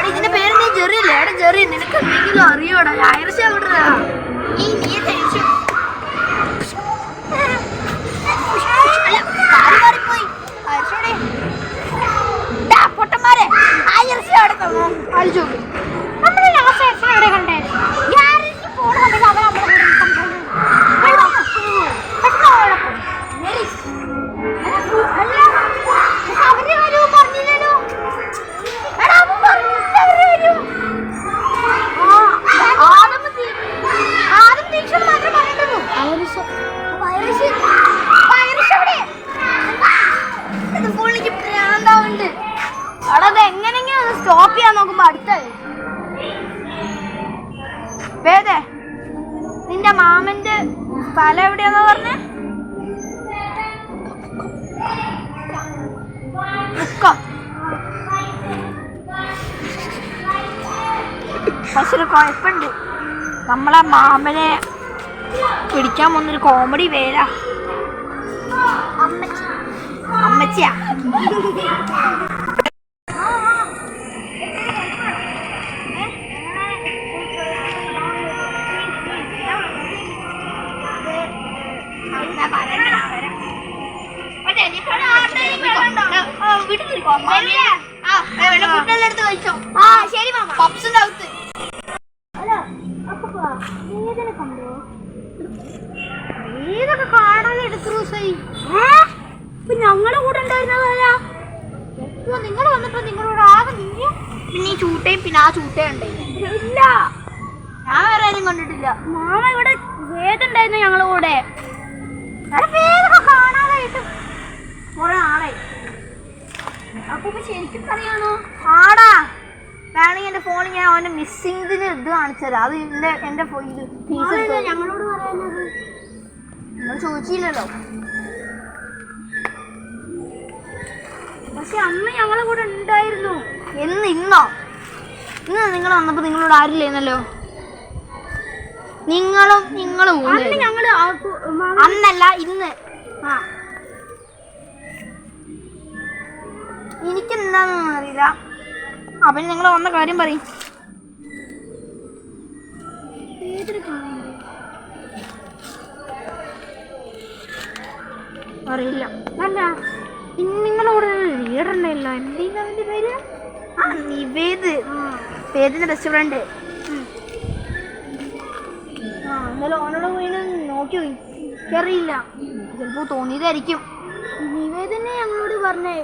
ഇതിന്റെ പേര് നീ ജെറിയല്ലേ? എടാ ജെറി, നിനക്ക് എന്തെങ്കിലും അറിയോടാ? ഐറിഷ് എവിടെയാ? നീ ധരിച്ചു പൊട്ടന്മാരെ നമ്മളെ ലാസ്റ്റ് എവിടെ കണ്ടേ? അത് എങ്ങനെയെങ്കിലും ഒന്ന് സ്റ്റോപ്പ് ചെയ്യാൻ നോക്കുമ്പോ അടുത്തായി. വേദേ, നിന്റെ മാമന്റെ സ്ഥലം എവിടെയാന്ന് പറഞ്ഞേ? പക്ഷെ ഒരു കുഴപ്പമുണ്ട്, നമ്മളെ മാമനെ പിടിക്കാൻ വന്നൊരു കോമഡി വേല. അമ്മച്ചി പരീക്ഷയാ. ശരി മാമ. പപ്സിന്റെ അകത്ത് അല്ല അപ്പൊ വേദന കണ്ടോ? ഏതൊക്കെ കാണാൻ എടുത്തു ദിവസമായി. ഇപ്പൊ ഞങ്ങളുടെ കൂടെ ഉണ്ടായിരുന്നതല്ല. നിങ്ങൾ വന്നപ്പോ നിങ്ങളോട് ആകെ നീ പിന്നെ ഈ ചൂട്ടയും പിന്നെ ആ ചൂട്ടയും ഉണ്ടായില്ല. ഇല്ല, ഞാൻ വേറെ ആരും കണ്ടിട്ടില്ല. മാമ ഇവിടെ വേദ ഉണ്ടായിരുന്നു ഞങ്ങളുടെ കൂടെ. വേദൊക്കെ കാണാനായിട്ട് കുറെ ആളായി. അപ്പൊ ശരിക്കും പറയാണോ? ആടാ വേണമെങ്കിൽ എന്റെ ഫോണിൽ ഞാൻ അവന്റെ മിസ്സിംഗിന് ഇത് കാണിച്ചതാ. അത് എന്റെ ഫീസ് ഞങ്ങളോട് പറയുന്നത് നിങ്ങൾ ചോദിച്ചില്ലല്ലോ. പക്ഷെ അന്ന് ഞങ്ങളുടെ കൂടെ ഉണ്ടായിരുന്നു. ഇന്നോ ഇന്ന് നിങ്ങൾ വന്നപ്പോ നിങ്ങളോട് ആരില്ലേന്നല്ലോ. നിങ്ങളും അന്ന് ഞങ്ങള് അന്നല്ല ഇന്ന്. ആ എനിക്കെന്താണെന്ന് അറിയില്ല. അവന് നിങ്ങൾ വന്ന കാര്യം പറയും. അറിയില്ല. അല്ല നിങ്ങളോട് ലീഡർ ഉണ്ടല്ലോ. എന്തെങ്കിലും അവന്റെ പേര്? ആ നിവേദ്. വേദിന്റെ best friend. ആ എന്നാലും അവനോട് പോയി നോക്കി എനിക്കറിയില്ല. ചിലപ്പോ തോന്നിയതായിരിക്കും. നിവേദനെ ഞങ്ങളോട് പറഞ്ഞേ